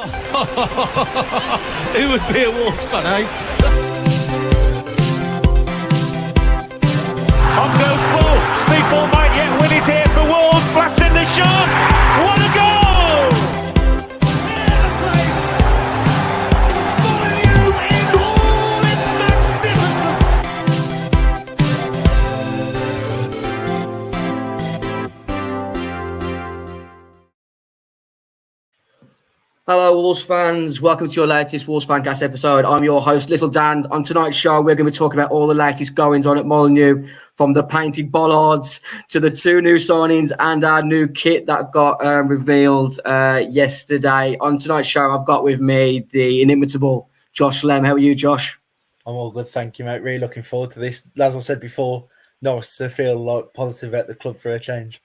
Who would be a Wolves fan, eh? On goes Bull. People might yet win it here for Wolves. Flash in the shot. What a goal! Molineux in all its magnificence. Hello, Wolves fans. Welcome to your latest Wolves Fancast episode. I'm your host, Little Dan. On tonight's show, we're going to be talking about all the latest goings on at Molineux, from the painted bollards to the two new signings and our new kit that got revealed yesterday. On tonight's show, I've got with me the inimitable Josh Lem. How are you, Josh? I'm all good, thank you, mate. Really looking forward to this. As I said before, nice to feel like positive at the club for a change.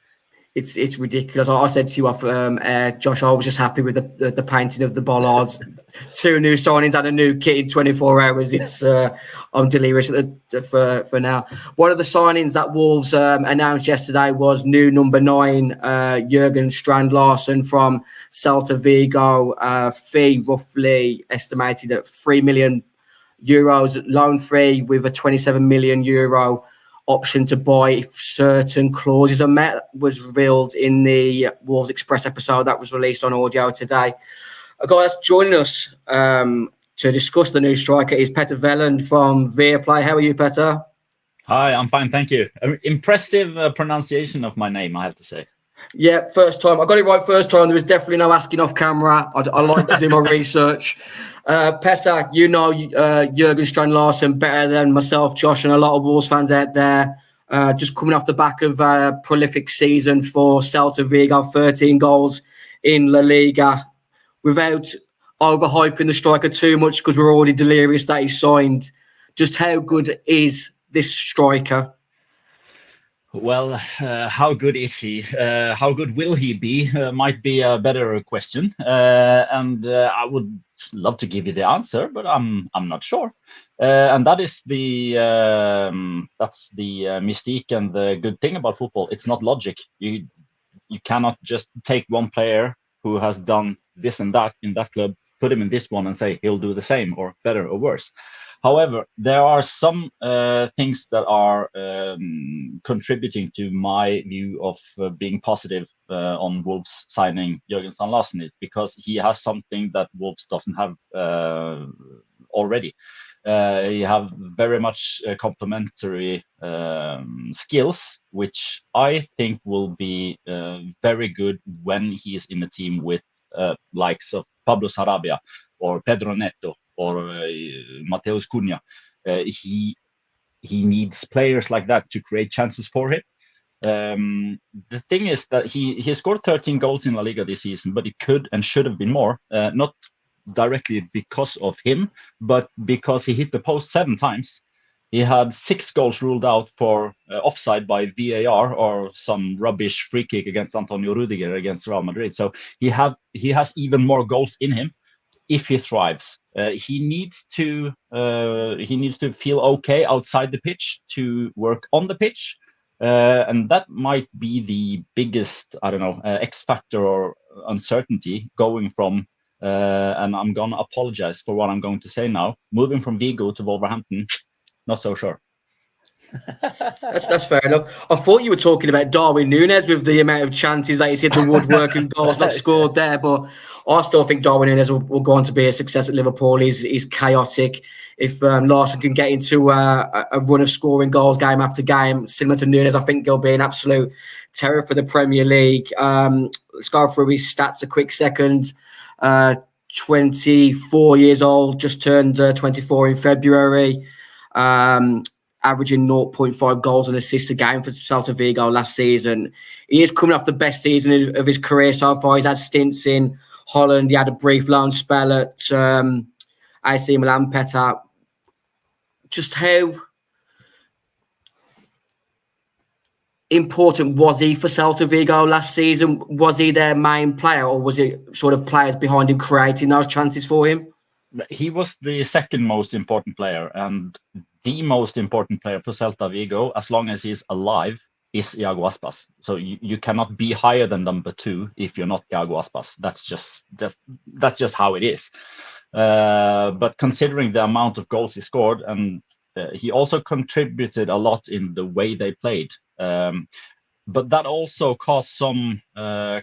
It's ridiculous. I said to you off Josh, I was just happy with the painting of the bollards. Two new signings and a new kit in 24 hours. It's I'm delirious for now. One of the signings that Wolves announced yesterday was new number 9, Jorgen Strand Larsen from Celta Vigo. Fee roughly estimated at €3 million, loan free with a €27 million option to buy if certain clauses are met, was revealed in the Wolves Express episode that was released on audio today. A guy that's joining us to discuss the new striker is Pedro Veland from Viaplay. How are you, Pedro? Hi, I'm fine, thank you. Impressive pronunciation of my name, I have to say. Yeah, first time. I got it right first time. There was definitely no asking off camera. I like to do my research. Petter, you know Jorgen Strand Larsen better than myself, Josh, and a lot of Wolves fans out there. Just coming off the back of a prolific season for Celta Vigo, 13 goals in La Liga. Without overhyping the striker too much, because we're already delirious that he's signed, just how good is this striker? Well, how good is he? How good will he be? Might be a better question. And I would love to give you the answer, but I'm not sure. And that is that's the mystique and the good thing about football. It's not logic. You cannot just take one player who has done this and that in that club, put him in this one, and say he'll do the same or better or worse. However, there are some things that are contributing to my view of being positive on Wolves signing Jorgen Strand Larsen, is because he has something that Wolves doesn't have already. He have very much complementary skills, which I think will be very good when he is in a team with likes of Pablo Sarabia or Pedro Neto or Mateus Cunha. He needs players like that to create chances for him. The thing is that he scored 13 goals in La Liga this season, but it could and should have been more. Not directly because of him, but because he hit the post 7 times. He had 6 goals ruled out for offside by VAR or some rubbish free kick against Antonio Rudiger against Real Madrid. So he has even more goals in him if he thrives. He needs to feel okay outside the pitch to work on the pitch, and that might be the biggest X factor or uncertainty going from. And I'm gonna apologize for what I'm going to say now. Moving from Vigo to Wolverhampton, not so sure. That's fair enough. I thought you were talking about Darwin Núñez with the amount of chances that he's hit the woodwork and goals not scored there, but I still think Darwin Núñez will go on to be a success at Liverpool. He's chaotic. If Larsen can get into a run of scoring goals game after game, similar to Núñez, I think he'll be an absolute terror for the Premier League. Let's go through his stats a quick second. 24 years old, just turned 24 in February. Averaging 0.5 goals and assists a game for Celta Vigo last season. He is coming off the best season of his career so far. He's had stints in Holland. He had a brief loan spell at AC Milan. Petter, just how important was he for Celta Vigo last season? Was he their main player, or was it sort of players behind him creating those chances for him? He was the second most important player, and the most important player for Celta Vigo, as long as he's alive, is Iago Aspas. So you cannot be higher than number 2 if you're not Iago Aspas. That's just how it is. But considering the amount of goals he scored, and he also contributed a lot in the way they played. But that also caused some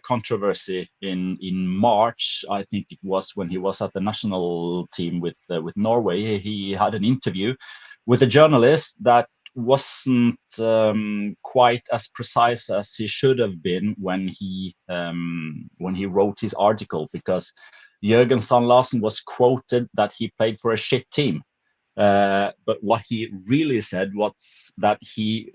controversy in March. I think it was when he was at the national team with Norway. He had an interview with a journalist that wasn't quite as precise as he should have been when he wrote his article, because Jorgen Strand Larsen was quoted that he played for a shit team. But what he really said was that he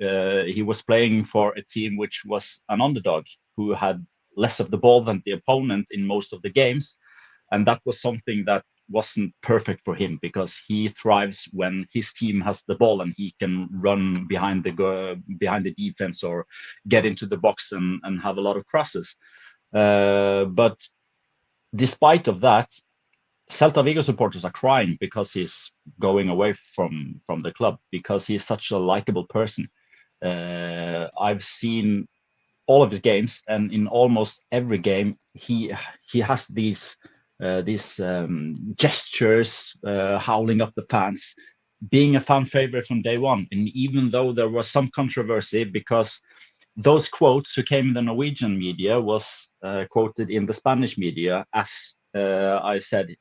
was playing for a team which was an underdog, who had less of the ball than the opponent in most of the games, and that was something that wasn't perfect for him, because he thrives when his team has the ball and he can run behind the defense or get into the box and have a lot of crosses. But despite of that, Celta Vigo supporters are crying because he's going away from the club, because he's such a likable person. I've seen all of his games, and in almost every game he has these gestures, howling up the fans, being a fan favorite from day one. And even though there was some controversy, because those quotes who came in the Norwegian media was quoted in the Spanish media as I said,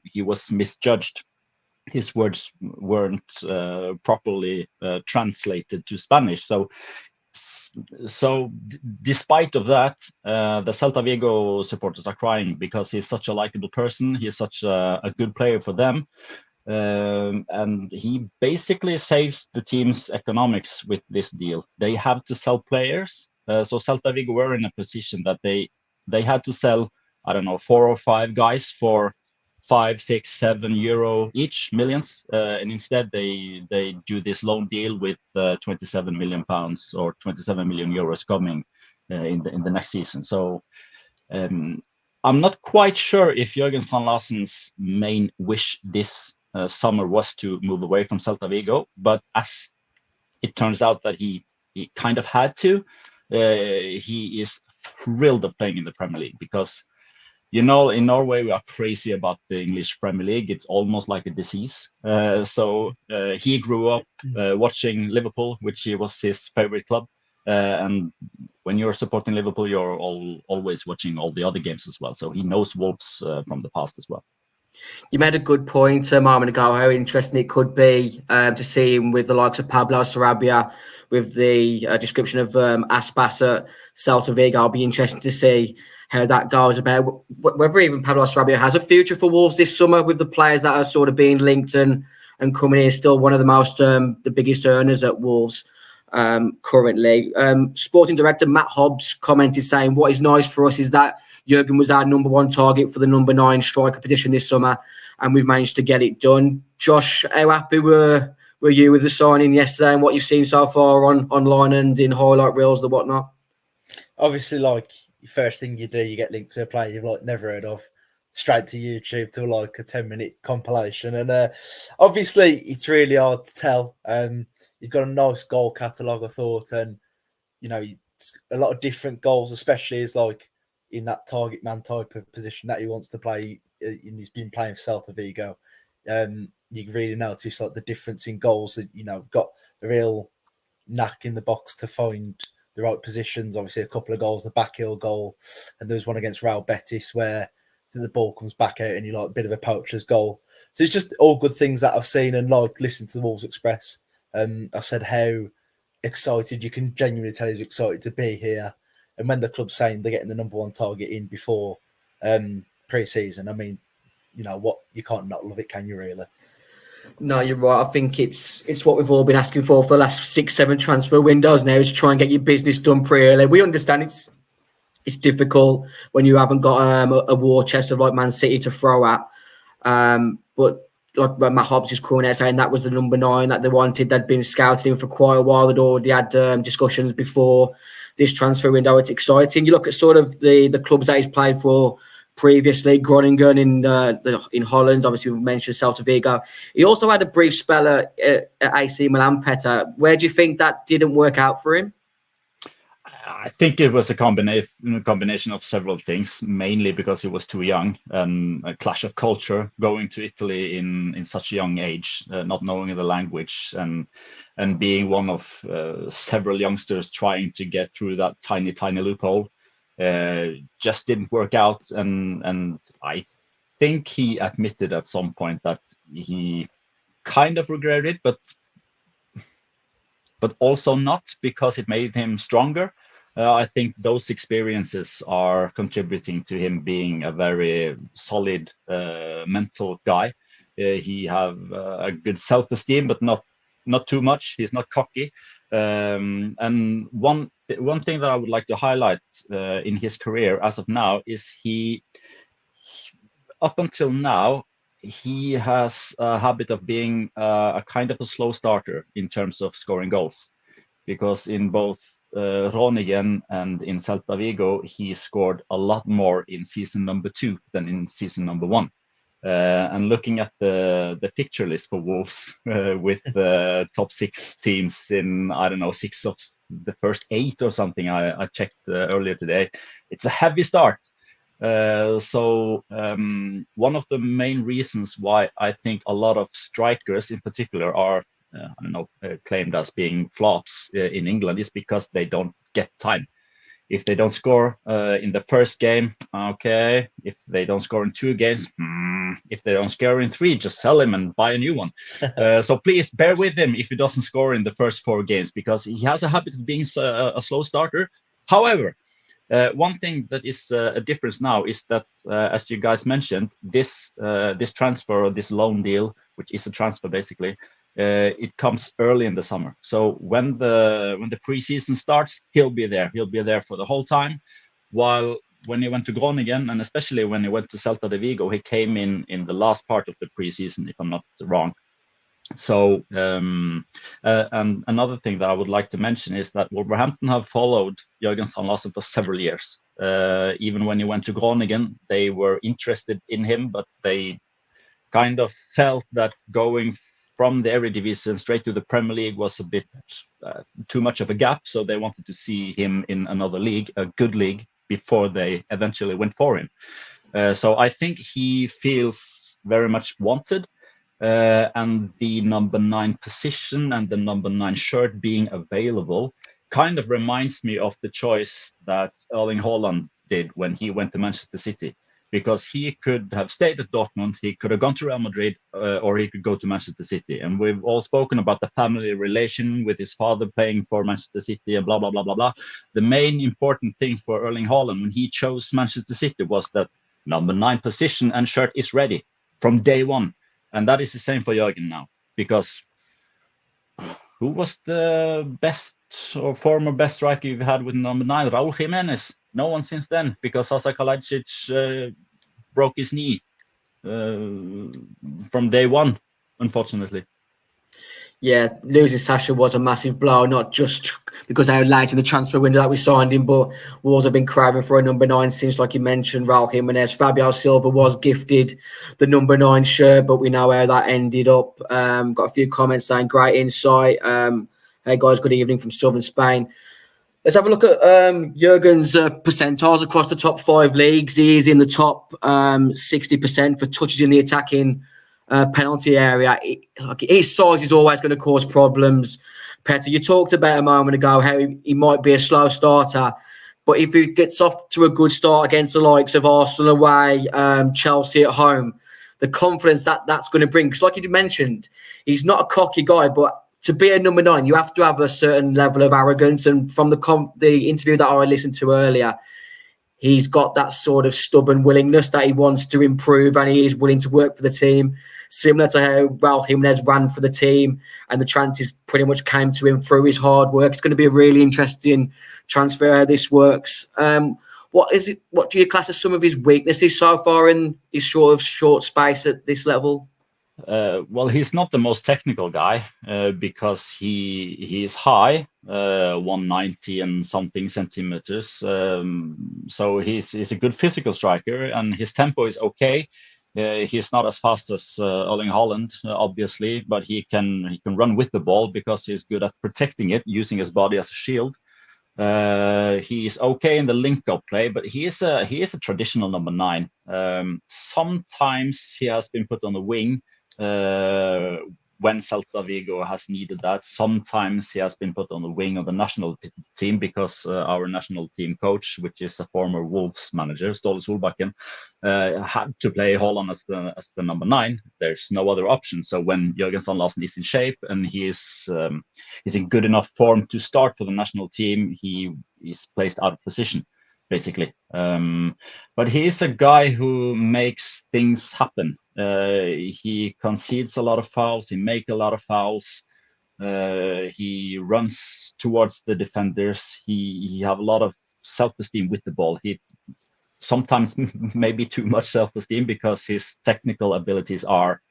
he was misjudged. His words weren't properly translated to Spanish. So despite of that, the Celta Vigo supporters are crying because he's such a likable person. He's such a good player for them. And he basically saves the team's economics with this deal. They have to sell players. So Celta Vigo were in a position that they had to sell, I don't know, 4 or 5 guys for 5, 6, 7 euro each millions, and instead they do this loan deal with 27 million pounds or 27 million euros coming in the next season. So I'm not quite sure if Jorgen Strand Larsen's main wish this summer was to move away from Celta Vigo, but as it turns out that he kind of had to, he is thrilled of playing in the Premier League, because in Norway, we are crazy about the English Premier League. It's almost like a disease. So he grew up watching Liverpool, which was his favorite club. And when you're supporting Liverpool, you're always watching all the other games as well. So he knows Wolves from the past as well. You made a good point a moment ago, how interesting it could be to see him with the likes of Pablo Sarabia, with the description of Aspas at Celta Vigo. I'll be interested to see how that goes, about whether even Pablo Sarabia has a future for Wolves this summer, with the players that are sort of being linked and coming in. Still one of the most, the biggest earners at Wolves currently. Sporting director Matt Hobbs commented saying, what is nice for us is that Jorgen was our number 1 target for the number 9 striker position this summer, and we've managed to get it done. Josh, how happy were you with the signing yesterday and what you've seen so far online and in highlight reels and whatnot? Obviously, like, first thing you do, you get linked to a player you've never heard of, straight to YouTube to a 10-minute compilation. And obviously, it's really hard to tell. He's got a nice goal catalogue, I thought, and a lot of different goals, especially as in that target man type of position that he wants to play. And he's been playing for Celta Vigo. You really notice the difference in goals. That got the real knack in the box to find the right positions. Obviously, a couple of goals, the back heel goal, and there's one against Real Betis where the ball comes back out and you a bit of a poacher's goal. So it's just all good things that I've seen and listened to the Wolves Express. I said how excited, you can genuinely tell he's excited to be here. And when the club's saying they're getting the number 1 target in before pre-season, I mean, what, you can't not love it, can you really? No, you're right. I think it's what we've all been asking for the last 6-7 transfer windows now, is to try and get your business done pre-early. We understand it's difficult when you haven't got a war chest of Man City to throw at. But Matt Hobbs is coming out saying that was the number 9 that they wanted. They'd been scouting him for quite a while. They'd already had discussions before this transfer window. It's exciting. You look at sort of the clubs that he's played for previously, Groningen in Holland. Obviously, we've mentioned Celta Vigo. He also had a brief spell at AC Milan, Petter. Where do you think that didn't work out for him? I think it was a combination of several things, mainly because he was too young and a clash of culture going to Italy in such a young age, not knowing the language and being one of several youngsters trying to get through that tiny loophole. Just didn't work out, and I think he admitted at some point that he kind of regretted it, but also not, because it made him stronger. I think those experiences are contributing to him being a very solid mental guy. He have a good self-esteem, but not too much. He's not cocky. And one thing that I would like to highlight in his career as of now is he up until now, he has a habit of being a kind of a slow starter in terms of scoring goals, because in both Groningen and in Celta Vigo, he scored a lot more in season number 2 than in season number 1. And looking at the fixture list for Wolves with the top 6 teams in, I don't know, 6 of the first 8 or something, I checked earlier today, it's a heavy start. So one of the main reasons why I think a lot of strikers in particular are claimed as being flops in England is because they don't get time. If they don't score in the first game, okay. If they don't score in 2 games, if they don't score in 3, just sell him and buy a new one. So please bear with him if he doesn't score in the first 4 games, because he has a habit of being a slow starter. However, one thing that is a difference now is that, as you guys mentioned, this transfer or this loan deal, which is a transfer basically, it comes early in the summer. So when the preseason starts, he'll be there. He'll be there for the whole time. While when he went to Groningen, and especially when he went to Celta de Vigo, he came in the last part of the preseason, if I'm not wrong. So, and another thing that I would like to mention is that Wolverhampton have followed Jorgen Strand Larsen for several years. Even when he went to Groningen, they were interested in him, but they kind of felt that going from the Eredivisie straight to the Premier League was a bit too much of a gap. So they wanted to see him in another league, a good league, before they eventually went for him. So I think he feels very much wanted. And the number 9 position and the number 9 shirt being available kind of reminds me of the choice that Erling Haaland did when he went to Manchester City, because he could have stayed at Dortmund, he could have gone to Real Madrid, or he could go to Manchester City. And we've all spoken about the family relation with his father playing for Manchester City and blah, blah, blah, blah, blah. The main important thing for Erling Haaland when he chose Manchester City was that number 9 position and shirt is ready from day one. And that is the same for Jorgen now, because who was the best or former best striker you've had with number 9? Raúl Jiménez. No one since then, because Sasa Kalajic broke his knee from day one, unfortunately. Yeah, losing Sasha was a massive blow, not just because they were late in the transfer window that we signed him, but Wolves have been craving for a number 9 since, like you mentioned, Raúl Jiménez. Fabio Silva was gifted the number 9 shirt, but we know how that ended up. Got a few comments saying, great insight. Hey guys, good evening from southern Spain. Let's have a look at Jurgen's percentiles across the top 5 leagues. He is in the top 60% for touches in the attacking penalty area. His size is always going to cause problems. Pedro, you talked about a moment ago how he might be a slow starter, but if he gets off to a good start against the likes of Arsenal away, Chelsea at home, the confidence that's going to bring, because like you mentioned, he's not a cocky guy, but to be a number 9, you have to have a certain level of arrogance. And from the interview that I listened to earlier, he's got that sort of stubborn willingness that he wants to improve, and he is willing to work for the team, similar to how Raúl Jiménez ran for the team, and the chances pretty much came to him through his hard work. It's going to be a really interesting transfer how this works. What do you class as some of his weaknesses so far in his short space at this level? Well, he's not the most technical guy because he is high, 190 and something centimeters. So he's a good physical striker, and his tempo is okay. He's not as fast as Erling Haaland, obviously, but he can run with the ball because he's good at protecting it, using his body as a shield. He is okay in the link-up play, but he is a traditional number 9. Sometimes he has been put on the wing when Celta Vigo has needed that. Sometimes he has been put on the wing of the national team because our national team coach, which is a former Wolves manager, Ståle Solbakken, had to play Haaland as the number 9. There's no other option. So when Jorgen Strand Larsen is in shape and he is in good enough form to start for the national team, he is placed out of position, basically. But he's a guy who makes things happen. He concedes a lot of fouls. He makes a lot of fouls. He runs towards the defenders. He have a lot of self-esteem with the ball. He sometimes maybe too much self-esteem because his technical abilities are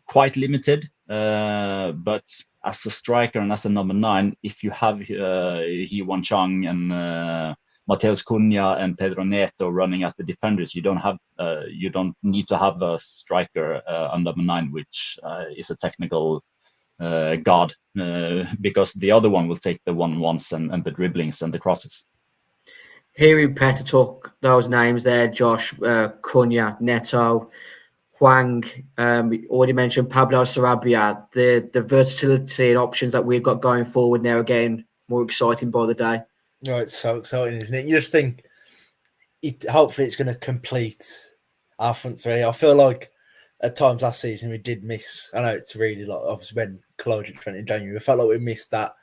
quite limited. But as a striker and as a number 9, if you have Hee-Wan Chang and Mateus Cunha and Pedro Neto running at the defenders, you don't need to have a striker on number 9, which is a technical god, because the other one will take the one-on-ones and the dribblings and the crosses. Hearing Petter talk those names there, Josh, Cunha, Neto, Hwang, we already mentioned Pablo Sarabia, the versatility and options that we've got going forward now are getting more exciting by the day. No, it's so exciting, isn't it? You just think hopefully it's going to complete our front three. I feel like at times last season we did miss. I know it's really like obviously when Kalajdzic went in January, I felt like we missed that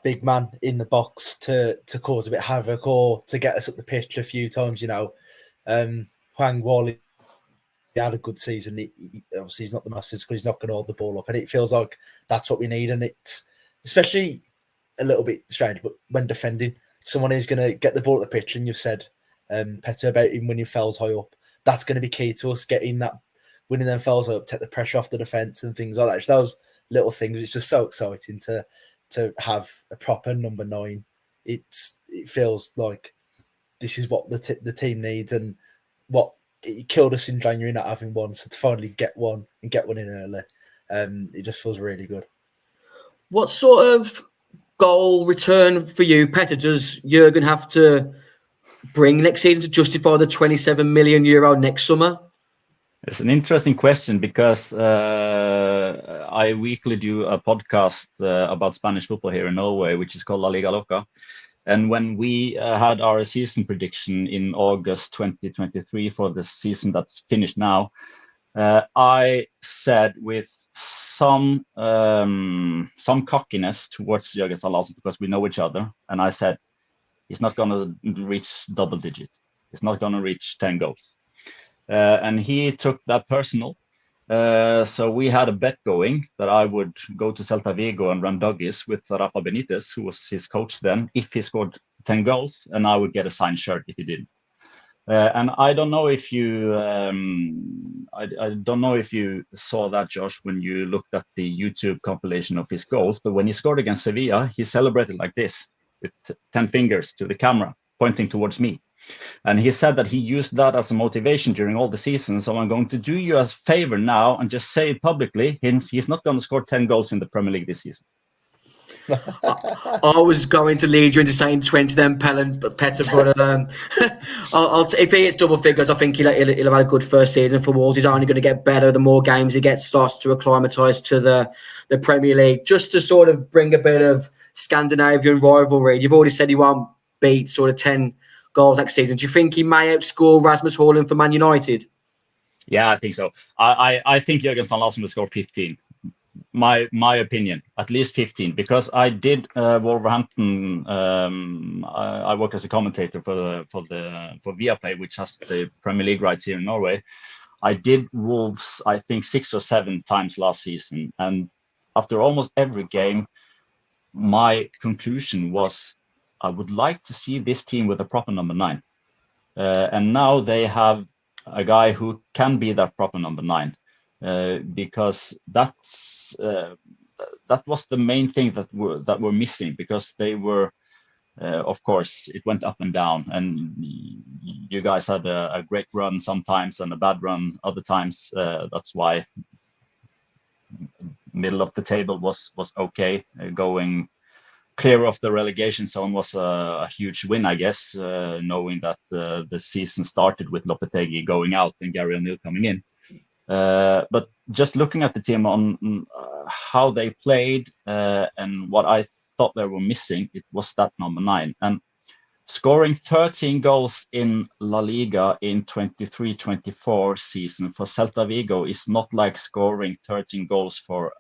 big man in the box to cause a bit of havoc or to get us up the pitch a few times. You know, Hwang Wally had a good season. Obviously he's not the most physical. He's not going to hold the ball up, and it feels like that's what we need. And it's especially a little bit strange, but when defending, someone who's going to get the ball at the pitch, and you've said, Petter, about him winning fouls high up, that's going to be key to us winning them fouls up, take the pressure off the defence and things like that. It's those little things. It's just so exciting to have a proper number 9. It feels like this is what the team needs, and what it killed us in January not having one. So to finally get one and get one in early, it just feels really good. What sort of goal return for you, Petter, does Jurgen have to bring next season to justify the €27 million next summer? It's an interesting question because I weekly do a podcast about Spanish football here in Norway, which is called La Liga Loca. And when we had our season prediction in August 2023 for the season that's finished now, I said with some cockiness towards Jorgen Strand Larsen because we know each other, and I said he's not going to reach double digit. He's not going to reach 10 goals. And he took that personal. So we had a bet going that I would go to Celta Vigo and run doggies with Rafa Benitez, who was his coach then, if he scored 10 goals, and I would get a signed shirt if he didn't. And I don't know if you, I don't know if you saw that, Josh, when you looked at the YouTube compilation of his goals. But when he scored against Sevilla, he celebrated like this with 10 fingers to the camera, pointing towards me. And he said that he used that as a motivation during all the season. So I'm going to do you a favor now and just say it publicly. He's not going to score 10 goals in the Premier League this season. I was going to lead you into saying 20 then, Petter, but if he hits double figures, I think he'll have had a good first season for Wolves. He's only going to get better the more games he starts to acclimatise to the Premier League. Just to sort of bring a bit of Scandinavian rivalry, you've already said he won't beat sort of 10 goals next season. Do you think he may outscore Rasmus Højlund for Man United? Yeah, I think so. I think Jorgen Strand Larsen will score 15. My opinion, at least 15, because I did Wolverhampton. I work as a commentator for Viaplay, which has the Premier League rights here in Norway. I did Wolves, I think 6 or 7 times last season, and after almost every game, my conclusion was I would like to see this team with a proper number 9, and now they have a guy who can be that proper number 9. Because that was the main thing that were missing, because they were, of course, it went up and down, and you guys had a great run sometimes and a bad run other times. That's why middle of the table was okay, going clear of the relegation zone was a huge win, I guess, knowing that the season started with Lopetegui going out and Gary O'Neill coming in. But just looking at the team on how they played and what I thought they were missing, it was that number 9. And scoring 13 goals in La Liga in 23-24 season for Celta Vigo is not like scoring 13 goals for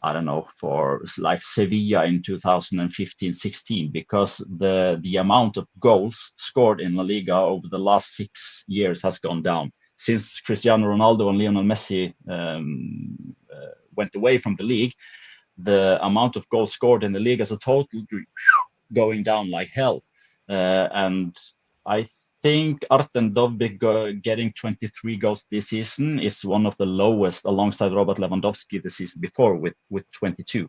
I don't know, for like Sevilla in 2015-16, because the amount of goals scored in La Liga over the last 6 years has gone down. Since Cristiano Ronaldo and Lionel Messi went away from the league, the amount of goals scored in the league as a total going down like hell. And I think Artem Dovbyk getting 23 goals this season is one of the lowest, alongside Robert Lewandowski the season before with 22.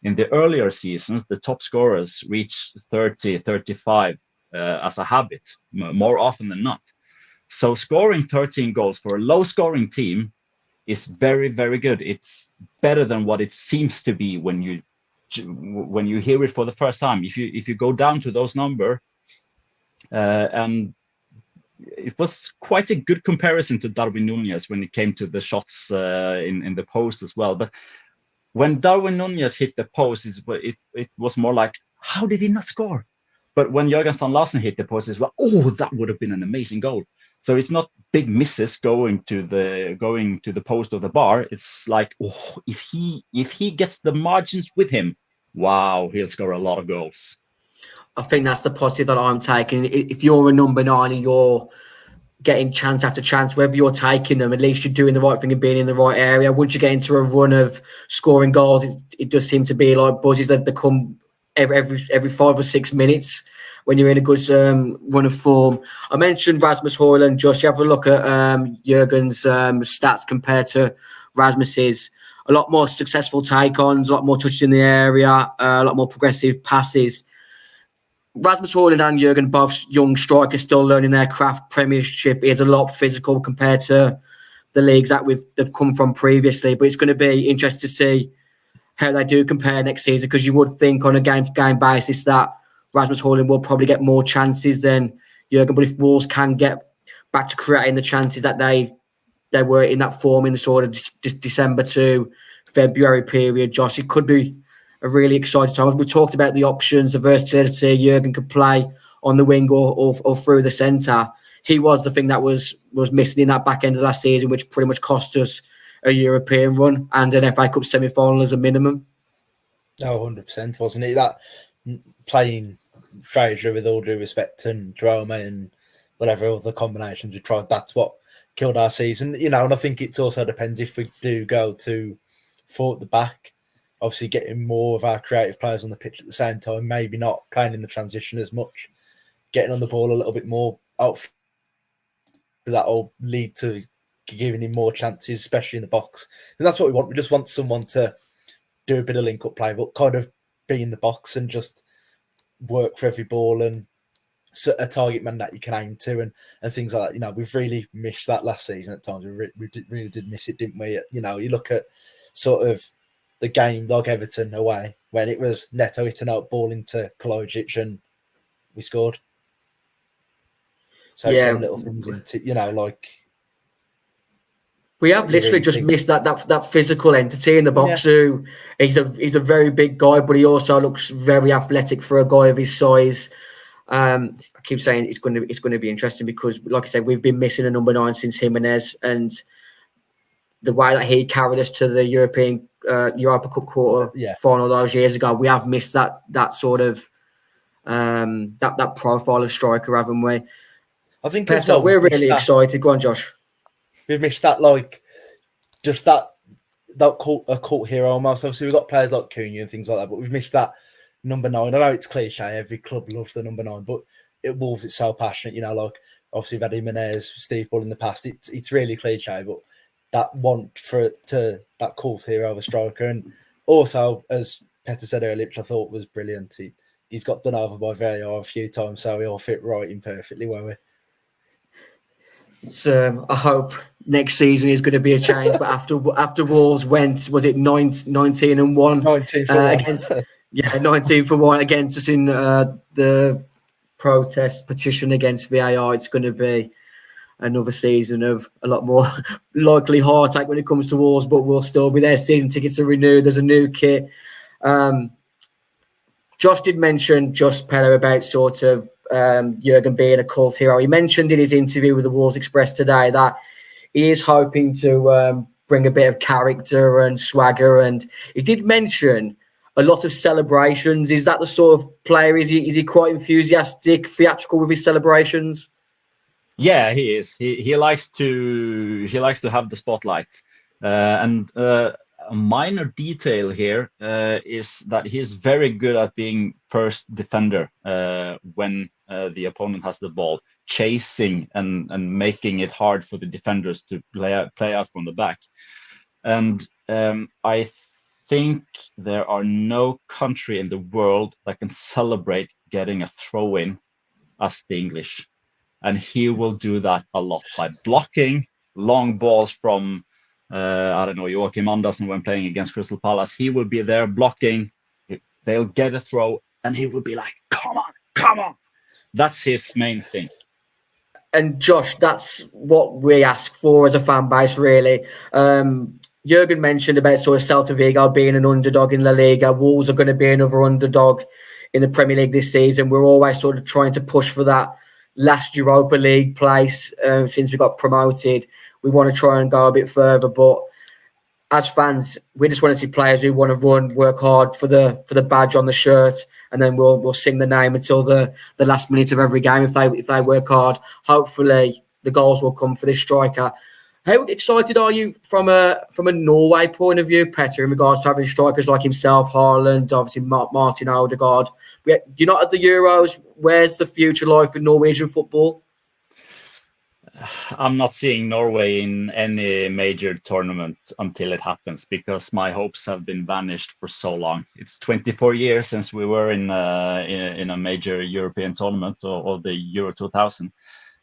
In the earlier seasons, the top scorers reached 30, 35 as a habit, more often than not. So scoring 13 goals for a low-scoring team is very, very good. It's better than what it seems to be when you hear it for the first time. If you go down to those numbers, and it was quite a good comparison to Darwin Núñez when it came to the shots in the post as well. But when Darwin Núñez hit the post, it was more like, how did he not score? But when Jorgen Strand Larsen hit the post, it's like, oh, that would have been an amazing goal. So it's not big misses going to the post or the bar. It's like, oh, if he gets the margins with him, wow, he'll score a lot of goals. I think that's the positive that I'm taking. If you're a number 9 and you're getting chance after chance, whether you're taking them, at least you're doing the right thing and being in the right area. Once you get into a run of scoring goals, it does seem to be like buzzes that come every 5 or 6 minutes when you're in a good run of form. I mentioned Rasmus Højlund. Josh, you have a look at Jurgen's stats compared to Rasmus's. A lot more successful take-ons, a lot more touches in the area, a lot more progressive passes. Rasmus Højlund and Jurgen, both young strikers, still learning their craft. Premiership is a lot physical compared to the leagues that they've come from previously. But it's going to be interesting to see how they do compare next season, because you would think on a game-to-game basis that Rasmus Højlund will probably get more chances than Jurgen. But if Wolves can get back to creating the chances that they were in that form in the sort of December to February period, Josh, it could be a really exciting time. We talked about the options, the versatility. Jurgen could play on the wing or through the centre. He was the thing that was missing in that back end of last season, which pretty much cost us a European run and an FA Cup semi-final as a minimum. Oh, 100%, wasn't it? That playing Fraser, with all due respect, and Jerome and whatever other combinations we tried, that's what killed our season. And I think it also depends if we do go to 4 at the back. Obviously, getting more of our creative players on the pitch at the same time, maybe not playing in the transition as much, getting on the ball a little bit more out. That'll lead to giving him more chances, especially in the box. And that's what we want. We just want someone to do a bit of link-up play, but kind of be in the box and just work for every ball and a target man that you can aim to and things like that. We've really missed that last season at times. We really did miss it, didn't we? You look at sort of the game like Everton away, when it was Neto hitting out ball into Kolojic and we scored. So yeah, little things into, we have literally just missed that physical entity in the box. Yeah. Who he's a very big guy, but he also looks very athletic for a guy of his size. I keep saying it's going to be interesting because, like I said, we've been missing a number 9 since Jimenez, and the way that he carried us to the Europa Cup quarter final those years ago, we have missed that sort of that profile of striker, haven't we? I think as well, we're really excited. Go on, Josh. We've missed that, just that cult hero almost. Obviously, we've got players like Cunha and things like that, but we've missed that number 9. I know it's cliche, every club loves the number 9, but Wolves, it's so passionate. Obviously, we've had Jimenez, Steve Bull in the past. It's really cliche, but that want to that cult hero of a striker. And also, as Petter said earlier, which I thought was brilliant, he's got done over by VAR a few times, so we all fit right in perfectly, won't we? It's, I hope next season is going to be a change. But after Wolves went, was it 19 and 1? 19 for 1. Against, 19 for 1 against us in the protest petition against VAR. It's going to be another season of a lot more likely heartache when it comes to Wolves, but we'll still be there. Season tickets are renewed. There's a new kit. Josh did mention just Pedro about sort of Jorgen being a cult hero. He mentioned in his interview with the Wolves Express today that he is hoping to bring a bit of character and swagger. And he did mention a lot of celebrations. Is that the sort of player? Is he quite enthusiastic, theatrical with his celebrations? Yeah, he is. He likes to have the spotlight. And a minor detail here is that he's very good at being first defender when the opponent has the ball, chasing and making it hard for the defenders to play out from the back. And I think there are no country in the world that can celebrate getting a throw-in as the English. And he will do that a lot by blocking long balls from Joachim Andersen when playing against Crystal Palace. He will be there blocking. They'll get a throw, and he will be like, "Come on!" That's his main thing. And Josh, that's what we ask for as a fan base, really. Jorgen mentioned about sort of Celta Vigo being an underdog in La Liga. Wolves are going to be another underdog in the Premier League this season. We're always sort of trying to push for that last Europa League place since we got promoted. We want to try and go a bit further, but as fans, we just want to see players who want to run, work hard for the badge on the shirt, and then we'll sing the name until the last minute of every game if they work hard. Hopefully, the goals will come for this striker. How excited are you from a Norway point of view, Petter, in regards to having strikers like himself, Haaland, obviously Martin Odegaard? You're not at the Euros. Where's the future like for Norwegian football? I'm not seeing Norway in any major tournament until it happens, because my hopes have been vanished for so long. It's 24 years since we were in a major European tournament or the Euro 2000.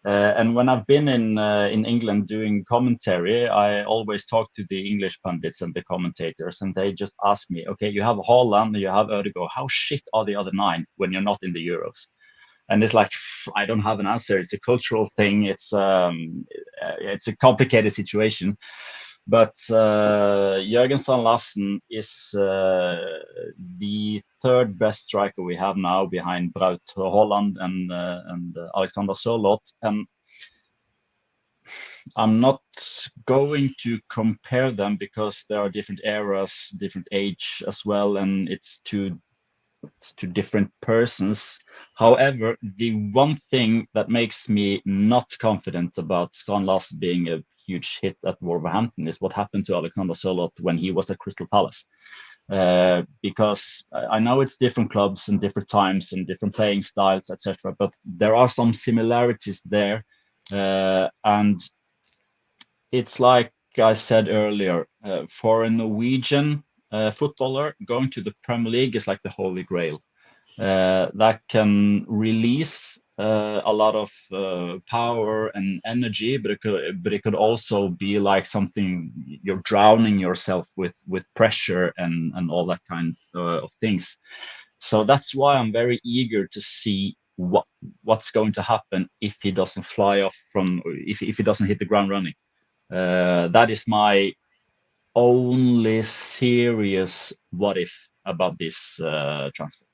And when I've been in England doing commentary, I always talk to the English pundits and the commentators, and they just ask me, okay, you have Haaland, you have Ødegaard, how shit are the other 9 when you're not in the Euros? And it's like, I don't have an answer. It's a cultural thing. It's a complicated situation. But Jorgen Strand Larsen is the third best striker we have now, behind Braut Haaland and Alexander Sørloth. And I'm not going to compare them because there are different eras, different age as well, and it's two different persons. However, the one thing that makes me not confident about Strand Larsen being a huge hit at Wolverhampton is what happened to Alexander Sørloth when he was at Crystal Palace. Because I know it's different clubs and different times and different playing styles, etc. But there are some similarities there. And it's like I said earlier, for a Norwegian footballer, going to the Premier League is like the Holy Grail. That can release a lot of power and energy, but it could also be like something you're drowning yourself with pressure and all that kind of things. So that's why I'm very eager to see what's going to happen if he doesn't fly off if he doesn't hit the ground running. That is my only serious what if about this transfer.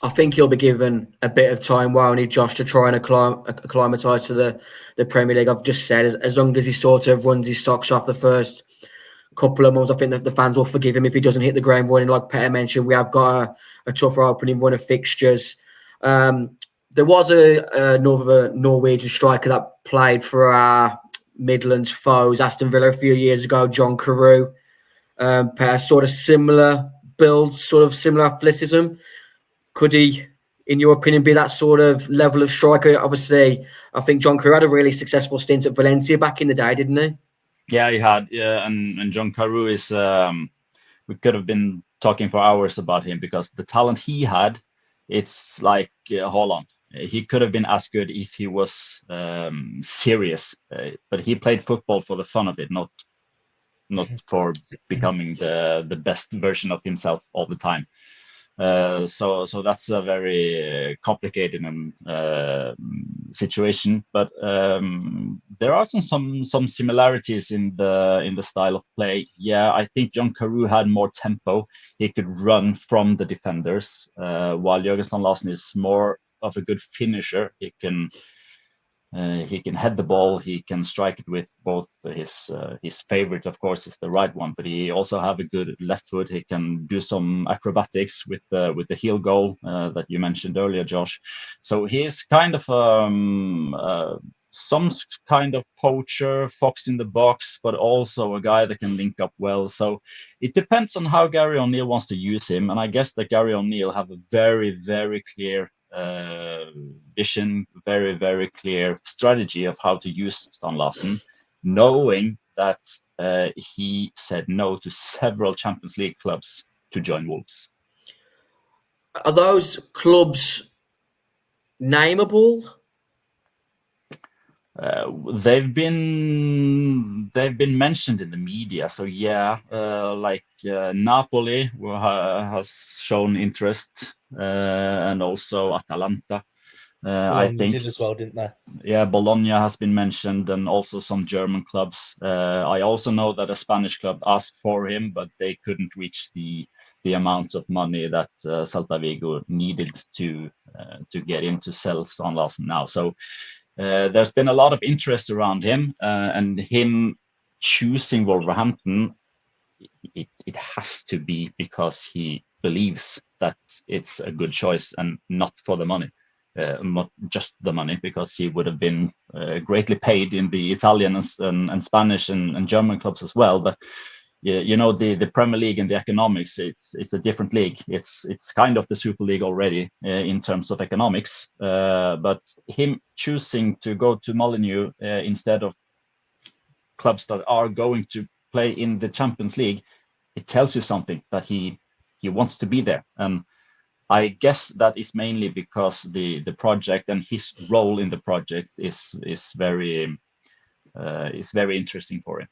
I think he'll be given a bit of time, won't he, Josh, to try and acclimatise to the Premier League. I've just said, as long as he sort of runs his socks off the first couple of months, I think that the fans will forgive him if he doesn't hit the ground running. Like Petter mentioned, we have got a tougher opening run of fixtures. There was another Norwegian striker that played for our Midlands foes, Aston Villa, a few years ago, John Carew. Sort of similar build, sort of similar athleticism. Could he, in your opinion, be that sort of level of striker? Obviously, I think John Carew had a really successful stint at Valencia back in the day, didn't he? Yeah, he had. Yeah, and John Carew is. We could have been talking for hours about him because the talent he had, it's like Haaland. he could have been as good if he was serious. But he played football for the fun of it, not for becoming the best version of himself all the time. So that's a very complicated situation, but there are some similarities in the style of play. Yeah, I think John Carew had more tempo. He could run from the defenders, while Jorgen Strand Larsen is more of a good finisher. He can head the ball. He can strike it with both his favorite, of course, is the right one, but he also have a good left foot. He can do some acrobatics with the heel goal that you mentioned earlier, Josh. So he's kind of some kind of poacher, fox in the box, but also a guy that can link up well. So it depends on how Gary O'Neill wants to use him, and I guess that Gary O'Neill have a very, very clear vision, very, very clear strategy of how to use Strand Larsen, knowing that he said no to several Champions League clubs to join Wolves. Are those clubs nameable? They've been mentioned in the media, so yeah, like Napoli has shown interest, and also Atalanta. I think did as well, didn't they? Yeah, Bologna has been mentioned, and also some German clubs. I also know that a Spanish club asked for him, but they couldn't reach the amount of money that Celta Vigo needed to get him to sell Strand Larsen now. So there's been a lot of interest around him, and him choosing Wolverhampton, it has to be because he believes that it's a good choice and not for the money. Not just the money, because he would have been greatly paid in the Italian and Spanish and German clubs as well. But you know, the Premier League and the economics, it's a different league. It's kind of the Super League already in terms of economics. But him choosing to go to Molineux instead of clubs that are going to play in the Champions League, it tells you something, that he wants to be there. And I guess that is mainly because the project and his role in the project is very interesting for him.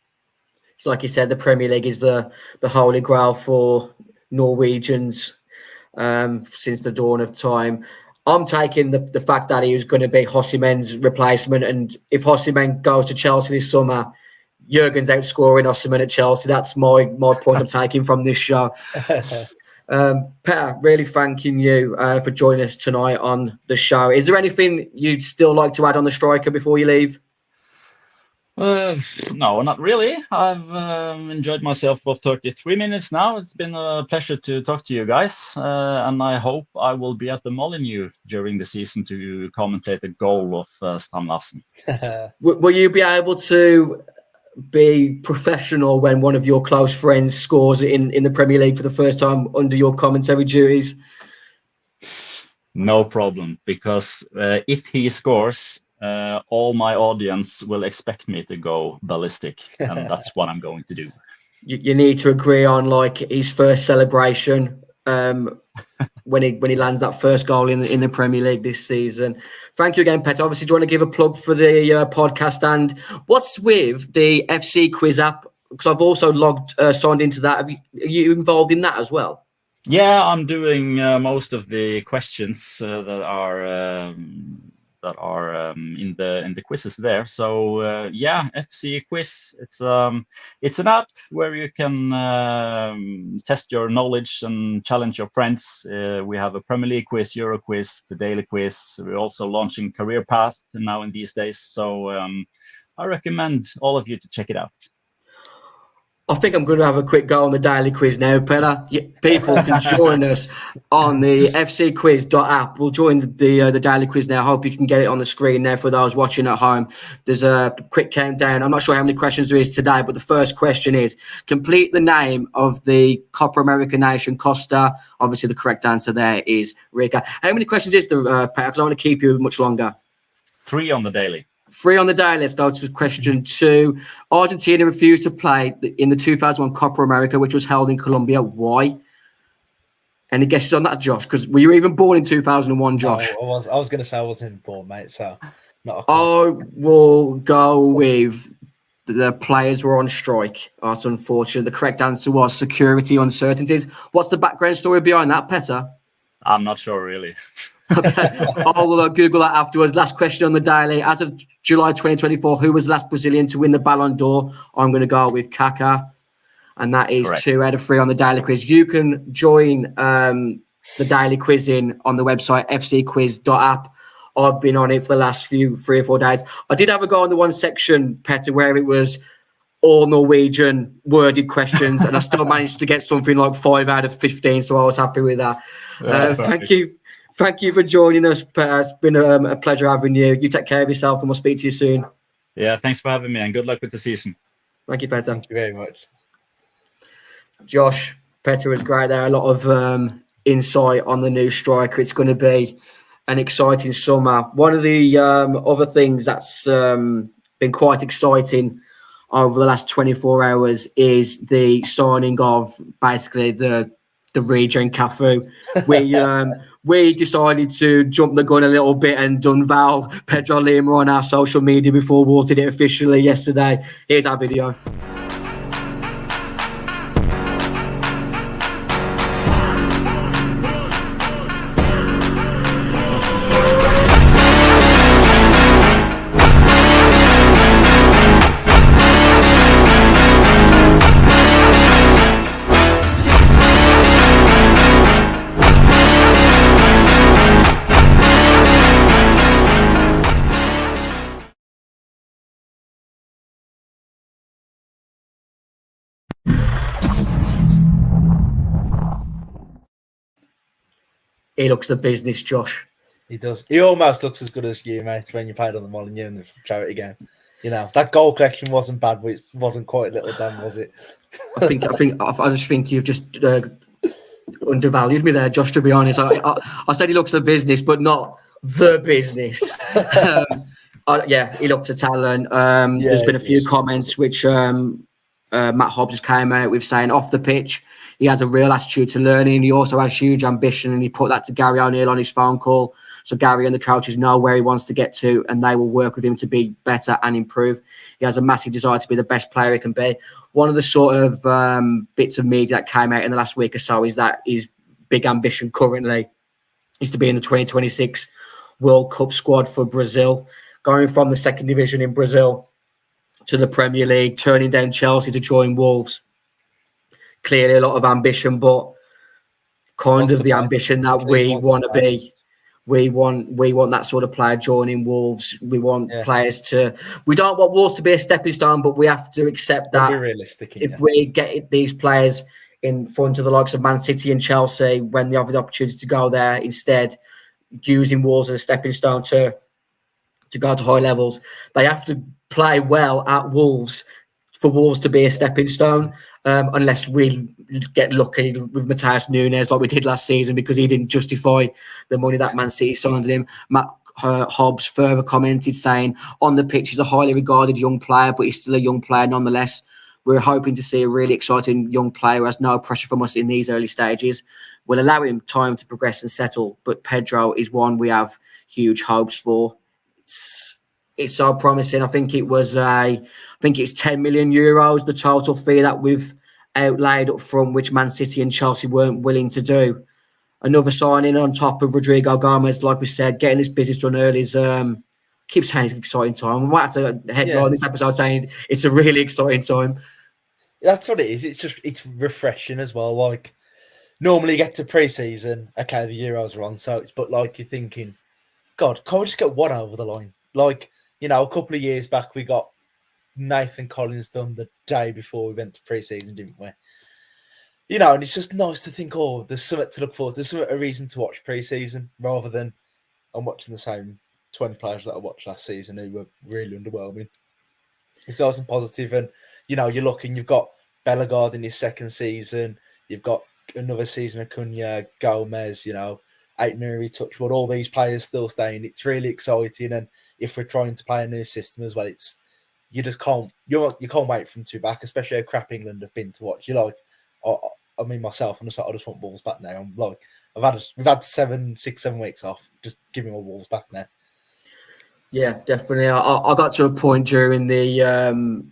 So like you said, the Premier League is the holy grail for Norwegians since the dawn of time. I'm taking the fact that he was going to be Osimhen's replacement, and if Osimhen goes to Chelsea this summer, Jurgen's outscoring Osimhen at Chelsea. That's my point I'm taking from this show. Peter, really thanking you for joining us tonight on the show. Is there anything you'd still like to add on the striker before you leave? No, not really. I've enjoyed myself for 33 minutes now. It's been a pleasure to talk to you guys, and I hope I will be at the Molineux during the season to commentate the goal of Strand Larsen. Will you be able to be professional when one of your close friends scores in the Premier League for the first time under your commentary duties? No problem, because if he scores, all my audience will expect me to go ballistic, and that's what I'm going to do. You need to agree on like his first celebration when he lands that first goal in the Premier League this season. Thank you again, Pet. Obviously, do you want to give a plug for the podcast, and what's with the FC quiz app? Because I've also signed into that. Are you involved in that as well? Yeah, I'm doing most of the questions that are in the quizzes there. So yeah, FC Quiz. It's an app where you can test your knowledge and challenge your friends. We have a Premier League quiz, Euro quiz, the daily quiz. We're also launching Career Path now in these days. So I recommend all of you to check it out. I think I'm going to have a quick go on the daily quiz now, Peter. People can join us on the fcquiz.app. We'll join the daily quiz now. I hope you can get it on the screen now for those watching at home. There's a quick countdown. I'm not sure how many questions there is today, but the first question is, complete the name of the Copa America nation, Costa. Obviously, the correct answer there is Rica. How many questions is there, Peter? Because I want to keep you much longer. 3 on the daily. 3 on the day. Let's go to question 2. Argentina refused to play in the 2001 Copa America, which was held in Colombia. Why? Any guesses on that, Josh? Because were you even born in 2001, Josh? No, I was going to say I wasn't born, mate. So not a clue. I will go with the players were on strike. That's unfortunate. The correct answer was security uncertainties. What's the background story behind that, Petter? I'm not sure really. Okay, I'll Google that afterwards. Last question on the daily. As of July 2024, who was the last Brazilian to win the Ballon d'Or? I'm going to go with Kaká. And that is Correct. 2 out of 3 on the daily quiz. You can join the daily quizzing on the website, fcquiz.app. I've been on it for the last 3 or 4 days. I did have a go on the one section, Petter, where it was all Norwegian worded questions, and I still managed to get something like 5 out of 15, so I was happy with that. Thank you for joining us, Petter. It's been a pleasure having you. You take care of yourself, and we'll speak to you soon. Yeah, thanks for having me, and good luck with the season. Thank you, Petter. Thank you very much. Josh, Petter was great there. A lot of insight on the new striker. It's going to be an exciting summer. One of the other things that's been quite exciting over the last 24 hours is the signing of basically the regen Cafu. We decided to jump the gun a little bit and unveil Pedro Lima on our social media before Wolves did it officially yesterday. Here's our video. He looks the business, Josh. He does. He almost looks as good as you, mate, when you played on the Molineux in the charity game. You know, that goal collection wasn't bad, but it wasn't quite little damn, was it? I just think you've just undervalued me there, Josh, to be honest. I said he looks the business, but not the business. Yeah, he looks a talent. There's been a few comments which Matt Hobbs just came out with saying off the pitch, he has a real attitude to learning. He also has huge ambition, and he put that to Gary O'Neill on his phone call. So Gary and the coaches know where he wants to get to, and they will work with him to be better and improve. He has a massive desire to be the best player he can be. One of the sort of bits of media that came out in the last week or so is that his big ambition currently is to be in the 2026 World Cup squad for Brazil, going from the second division in Brazil to the Premier League, turning down Chelsea to join Wolves. Clearly a lot of ambition, but kind of the ambition that we want to be. We want that sort of player joining Wolves. We want players to. We don't want Wolves to be a stepping stone, but we have to accept that. Be realistic. If we get these players in front of the likes of Man City and Chelsea when they have the opportunity to go there, instead using Wolves as a stepping stone to go to high levels, they have to play well at Wolves for Wolves to be a stepping stone. Unless we get lucky with Matheus Nunes like we did last season, because he didn't justify the money that Man City signed him. Matt Hobbs further commented saying, on the pitch, he's a highly regarded young player, but he's still a young player nonetheless. We're hoping to see a really exciting young player who has no pressure from us in these early stages. We'll allow him time to progress and settle, but Pedro is one we have huge hopes for. It's so promising. I think it's 10 million euros, the total fee that we've outlaid up front, which Man City and Chelsea weren't willing to do. Another signing on top of Rodrigo Gomez, like we said, getting this business done early is keep saying it's an exciting time. We might have to headline this episode saying it's a really exciting time. That's what it is. It's refreshing as well. Like, normally you get to pre-season, okay, the Euros are on, but like you're thinking, God, can't we just get one over the line? Like, you know, a couple of years back, we got Nathan Collins done the day before we went to pre-season, didn't we? You know, and it's just nice to think, oh, there's something to look forward to. There's a reason to watch pre-season rather than I'm watching the same 20 players that I watched last season who were really underwhelming. It's awesome positive, and, you know, you're looking, you've got Bellegarde in his second season, you've got another season of Cunha, Gomez, you know, Aït-Nouri, Touchwood, all these players still staying. It's really exciting, and if we're trying to play a new system as well, you can't wait for them to be back, especially how crap England have been to watch. You're like, I mean, myself, I just want Wolves back now. I'm like, we've had 7 weeks off. Just give me my Wolves back now. Yeah, definitely. I got to a point during the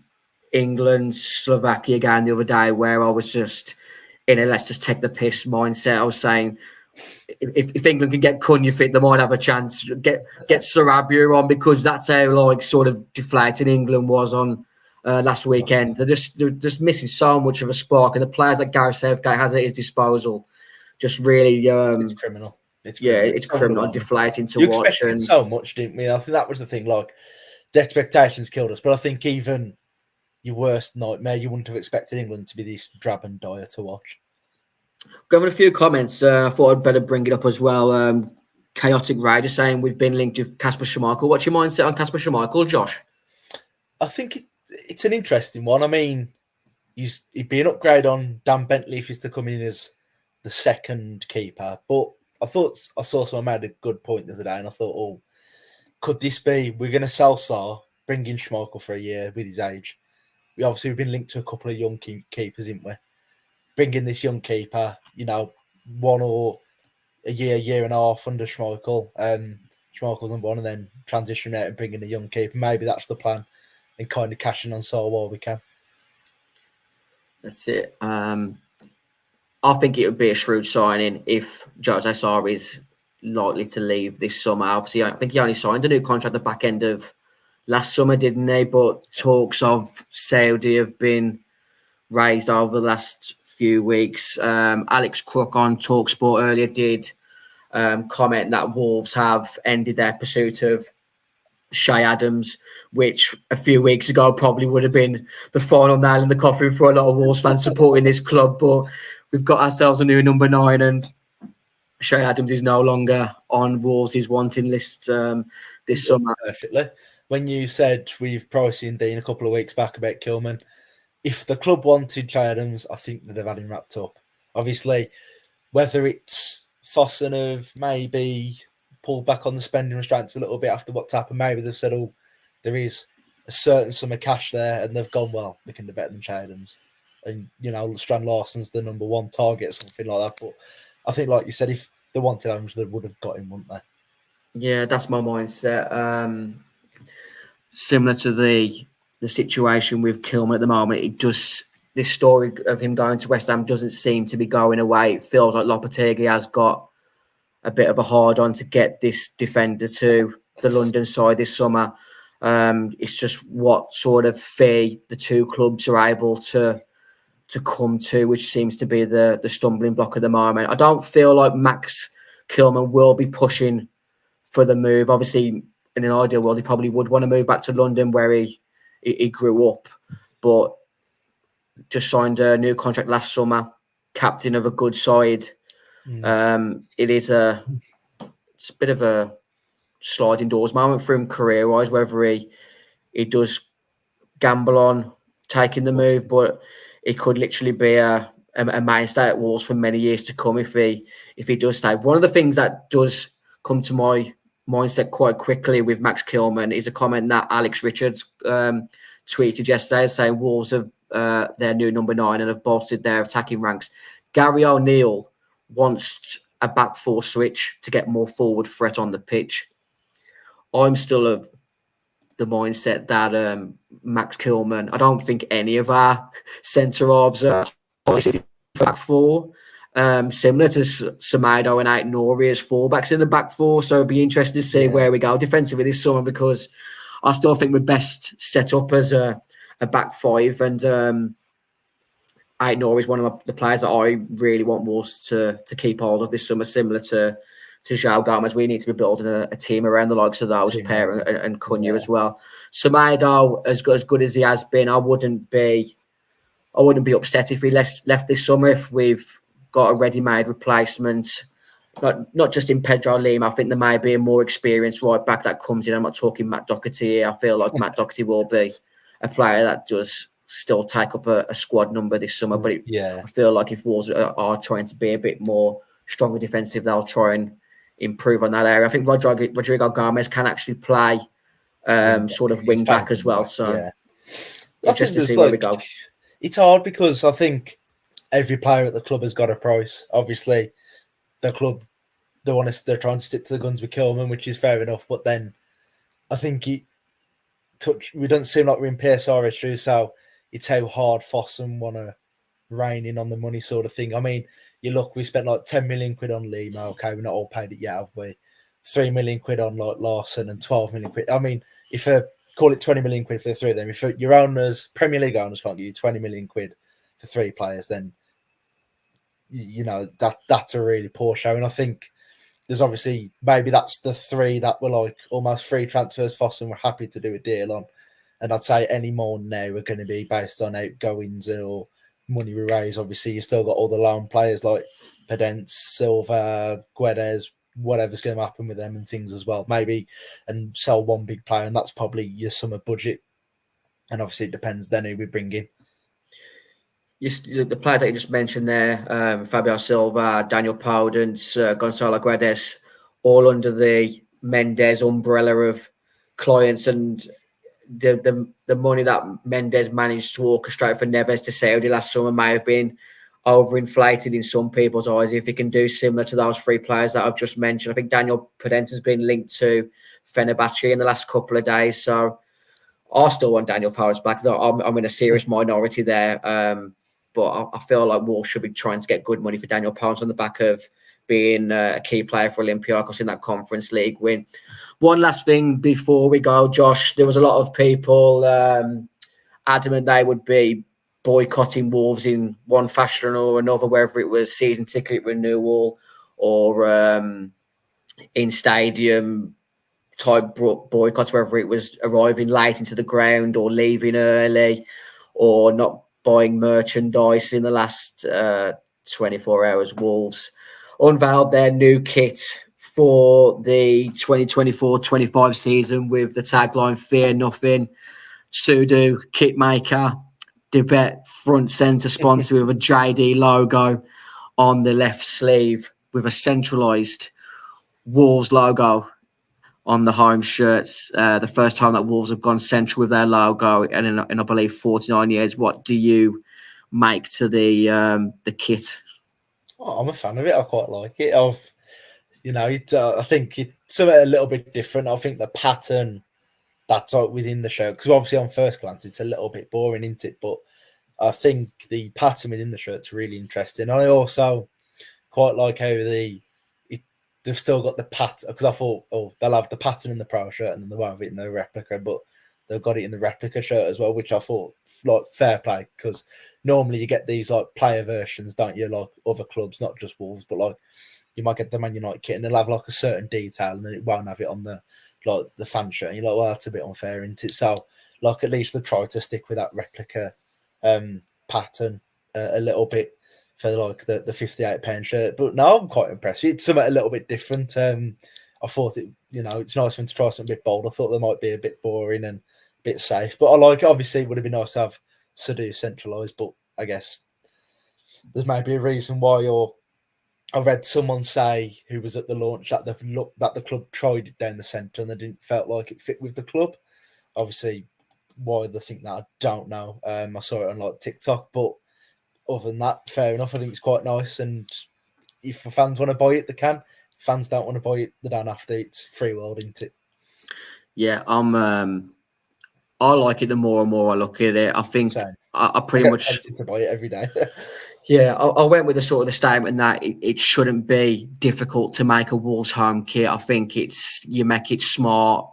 England Slovakia game the other day where I was just in a let's just take the piss mindset. I was saying, if England can get Cunha fit, they might have a chance. Get Sarabia on, because that's how like sort of deflating England was on last weekend. They're just missing so much of a spark, and the players that Gareth Southgate has at his disposal just really It's criminal. It's criminal and deflating to you watch. expected so much, didn't we? I think that was the thing. Like, the expectations killed us, but I think even your worst nightmare, you wouldn't have expected England to be this drab and dire to watch. Going a few comments, I thought I'd better bring it up as well. Chaotic Rider saying we've been linked with Kasper Schmeichel. What's your mindset on Kasper Schmeichel, Josh? I think it's an interesting one. I mean, he'd be an upgrade on Dan Bentley if he's to come in as the second keeper. But I thought I saw someone made a good point the other day, and I thought, oh, could this be we're going to sell Sarr, bring in Schmeichel for a year with his age? We've been linked to a couple of young keepers, haven't we? Bring in this young keeper, 1 or a year and a half under Schmeichel. Schmeichel's number 1, and then transition out and bring in a young keeper. Maybe that's the plan, and kind of cashing on Sarr while we can. That's it. I think it would be a shrewd signing if Jose Sarr is likely to leave this summer. Obviously, I think he only signed a new contract at the back end of last summer, didn't they? But talks of Saudi have been raised over the last few weeks. Alex Crook on TalkSport earlier did comment that Wolves have ended their pursuit of Shay Adams, which a few weeks ago probably would have been the final nail in the coffin for a lot of Wolves fans supporting this club. But we've got ourselves a new number 9, and Shay Adams is no longer on Wolves' wanting list this summer. Perfectly. When you said we've priced in Dean a couple of weeks back about Kilman, if the club wanted Shay Adams, I think that they've had him wrapped up. Obviously, whether it's Fossen have maybe pulled back on the spending restraints a little bit after what's happened, maybe they've said, oh, there is a certain sum of cash there, and they've gone, well, we can do better than Shay Adams. And, Strand Larsen's the number 1 target, something like that. But I think, like you said, if they wanted Adams, they would have got him, wouldn't they? Yeah, that's my mindset. Similar to the situation with Kilman at the moment, this story of him going to West Ham doesn't seem to be going away. It feels like Lopetegui has got a bit of a hard on to get this defender to the London side this summer. It's just what sort of fee the two clubs are able to come to, which seems to be the stumbling block at the moment. I don't feel like Max Kilman will be pushing for the move. Obviously, in an ideal world, he probably would want to move back to London where he grew up, but just signed a new contract last summer, captain of a good side. It's a bit of a sliding doors moment for him career-wise, whether he does gamble on taking the move, but it could literally be a mainstay at Wolves for many years to come if he does stay. One of the things that does come to my mindset quite quickly with Max Kilman is a comment that Alex Richards tweeted yesterday saying Wolves have their new number 9 and have bolstered their attacking ranks. Gary O'Neill wants a back 4 switch to get more forward threat on the pitch. I'm still of the mindset that Max Kilman, I don't think any of our centre-halves are back 4. Similar to Semedo and Ait-Nouri as fullbacks in the back 4. So it'd be interesting to see where we go defensively this summer, because I still think we're best set up as a back 5. And Ait-Nouri is one of the players that I really want Wolves to keep hold of this summer, similar to João Gomez. We need to be building a team around the likes of those pair and Cunha as well. Semedo, as good as he has been, I wouldn't be upset if he left this summer, if we've got a ready-made replacement, not just in Pedro Lima. I think there may be a more experienced right back that comes in. I'm not talking Matt Doherty here. I feel like Matt Doherty will be a player that does still take up a squad number this summer. But I feel like if Wolves are trying to be a bit more stronger defensive, they'll try and improve on that area. I think Rodrigo Gomez can actually play sort of wing back as well. So just to see where we go. It's hard because I think every player at the club has got a price. Obviously, the club they're trying to stick to the guns with Kilman, which is fair enough. But then I think we don't seem like we're in PSR issues, so it's how hard Fossum want to rein in on the money sort of thing. I mean, you look, we spent like 10 million quid on Lima. Okay, we're not all paid it yet, have we? 3 million quid on like Larsen and 12 million quid. I mean, if call it 20 million quid for the three of them, if your owners, Premier League owners can't give you 20 million quid for three players, then you know that's a really poor show. And I think there's obviously maybe that's the three that were like almost free transfers. Fossum were happy to do a deal on, and I'd say any more now are going to be based on outgoings or money we raise. Obviously, you still got all the loan players like Pedence, Silva, Guedes, whatever's going to happen with them and things as well. Maybe and sell one big player, and that's probably your summer budget. And obviously, it depends then who we bring in. The players that you just mentioned there, Fabio Silva, Daniel Podence, Gonzalo Guedes, all under the Mendes umbrella of clients, and the money that Mendes managed to orchestrate for Neves to Saudi last summer may have been overinflated in some people's eyes. If he can do similar to those three players that I've just mentioned, I think Daniel Podence has been linked to Fenerbahce in the last couple of days, so I still want Daniel Podence back. I'm in a serious minority there. But I feel like Wolves should be trying to get good money for Daniel Podence on the back of being a key player for Olympiacos in that Conference League win. One last thing before we go, Josh, there was a lot of people adamant they would be boycotting Wolves in one fashion or another, whether it was season ticket renewal or in stadium type boycotts, whether it was arriving late into the ground or leaving early or not buying merchandise in the last 24 hours. Wolves unveiled their new kit for the 2024-25 season with the tagline "Fear Nothing." Sudu, kit maker, Debet front centre sponsor with a JD logo on the left sleeve with a centralised Wolves logo on the home shirts. The first time that Wolves have gone central with their logo in I believe 49 years. What do you make to the kit? Oh, I'm a fan of it. I quite like it. I think it's something a little bit different. I think the pattern that's like within the shirt, because obviously on first glance it's a little bit boring, isn't it? But I think the pattern within the shirt's really interesting. I also quite like how they've still got the pattern, because I thought, they'll have the pattern in the pro shirt and then they'll have it in the replica, but they've got it in the replica shirt as well, which I thought like fair play, because normally you get these like player versions, don't you, like other clubs, not just Wolves, but like you might get the Man United kit and they'll have like a certain detail and then it won't have it on the fan shirt. And you're like, well, that's a bit unfair, isn't it? So like at least they try to stick with that replica pattern a little bit for like the £58 shirt. But no, I'm quite impressed. It's something a little bit different. I thought it's nice for them to try something a bit bold. I thought they might be a bit boring and a bit safe, but I like it. Obviously it would have been nice to have Sudu centralised, but I guess there's maybe a reason why. Or I read someone say who was at the launch that that the club tried it down the centre and they didn't felt like it fit with the club. Obviously why they think that, I don't know. I saw it on like TikTok, but other than that, fair enough. I think it's quite nice, and if the fans want to buy it, they can. If fans don't want to buy it, they don't have to. It's free world, isn't it? Yeah, I like it the more and more I look at it. I think I pretty much tempted to buy it every day. Yeah, I went with the statement that it shouldn't be difficult to make a Wolves home kit. I think you make it smart,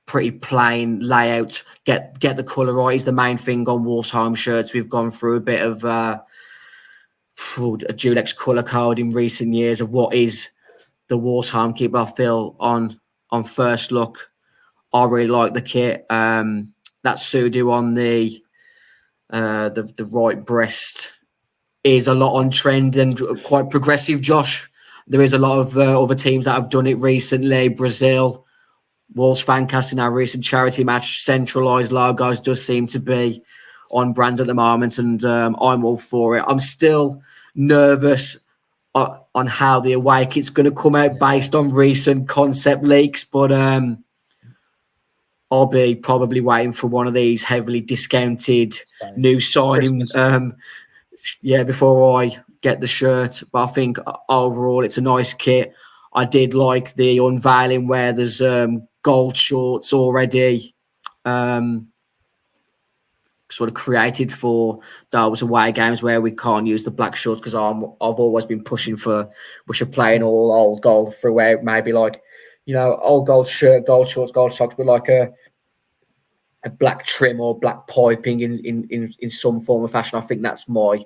pretty plain layout. Get the colour right is the main thing on Wolves home shirts. We've gone through a bit of a Dulex colour code in recent years of what is the Wolves home kit. But I feel on first look, I really like the kit. That Sudu on the right breast is a lot on trend and quite progressive, Josh. There is a lot of other teams that have done it recently. Brazil, Wolves Fancast in our recent charity match, centralised logos does seem to be on brand at the moment, and I'm all for it. I'm still nervous on how the away kit's going to come out based on recent concept leaks, but I'll be probably waiting for one of these heavily discounted new signing before I get the shirt. But I think overall it's a nice kit. I did like the unveiling where there's gold shorts already sort of created for those away games where we can't use the black shorts, because I've always been pushing for we should play an all old gold throughout, maybe like, old gold shirt, gold shorts, gold socks with like a black trim or black piping in some form of fashion. I think that's my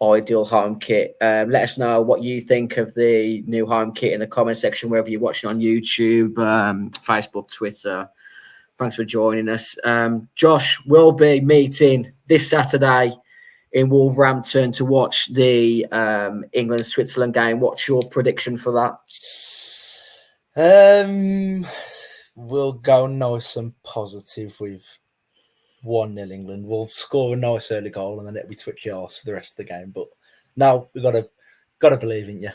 ideal home kit. Let us know what you think of the new home kit in the comment section, whether you're watching on YouTube, Facebook, Twitter. Thanks for joining us. Josh will be meeting this Saturday in Wolverhampton to watch the England-Switzerland game. What's your prediction for that? We'll go nice and positive with 1-0 England. We'll score a nice early goal and then it'll be twitchy arse for the rest of the game. But no, we've got to believe in you.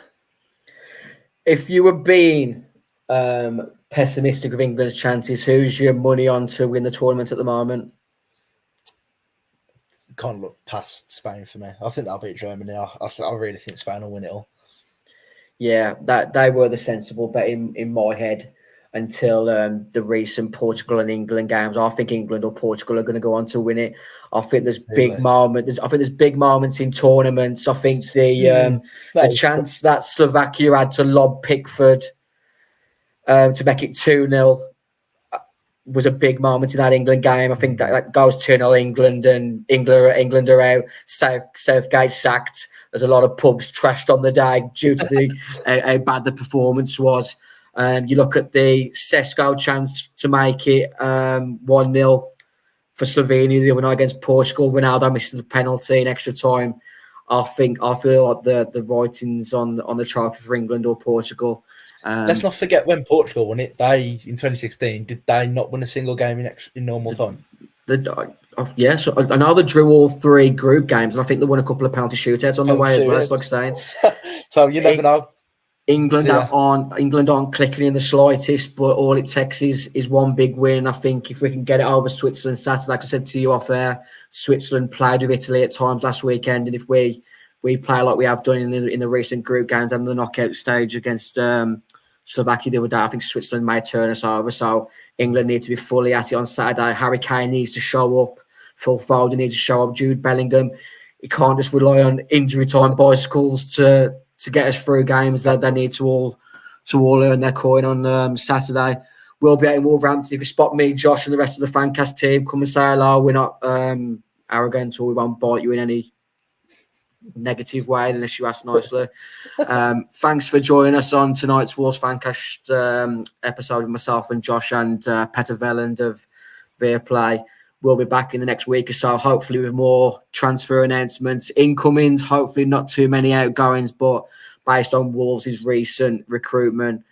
If you were being pessimistic of England's chances, who's your money on to win the tournament at the moment? Can't look past Spain for me. I think they'll beat Germany. I really think Spain will win it all. Yeah, that they were the sensible bet in my head until the recent Portugal and England games. I think England or Portugal are going to go on to win it. I think there's big moments. I think there's big moments in tournaments. I think the chance that Slovakia had to lob Pickford to make it 2-0 was a big moment in that England game. I think that goes 2-0 England, and England are out. Southgate sacked. There's a lot of pubs trashed on the day due to how bad the performance was. You look at the Sesko chance to make it 1-0 for Slovenia the other night against Portugal. Ronaldo misses the penalty in extra time. I feel like the writing's on the trophy for England or Portugal. Let's not forget when Portugal won it. In 2016, did they not win a single game in normal time? So I know they drew all 3 group games, and I think they won a couple of penalty shootouts on the way as well. It's like saying. So you never know. England aren't clicking in the slightest, but all it takes is one big win. I think if we can get it over Switzerland Saturday, like I said to you off air, Switzerland played with Italy at times last weekend, and if we play like we have done in the recent group games and the knockout stage against Slovakia the other day, I think Switzerland may turn us over. So England need to be fully at it on Saturday. Harry Kane needs to show up. Phil Foden needs to show up. Jude Bellingham. You can't just rely on injury time bicycles to get us through games. That they need to all earn their coin on Saturday. We'll be out in Wolverhampton. If you spot me, Josh, and the rest of the Fancast team, come and say hello. We're not arrogant, or we won't bite you in any negative way unless you ask nicely. Thanks for joining us on tonight's Wolves Fancast episode with myself and Josh and Pedro Veland of Viaplay. We'll be back in the next week or so, hopefully with more transfer announcements, incomings, hopefully not too many outgoings, but based on Wolves' recent recruitment,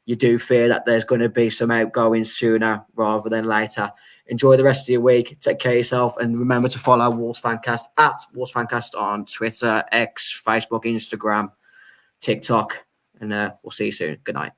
you do fear that there's going to be some outgoings sooner rather than later. Enjoy the rest of your week. Take care of yourself. And remember to follow Wolves Fancast at Wolves Fancast on Twitter, X, Facebook, Instagram, TikTok. And we'll see you soon. Good night.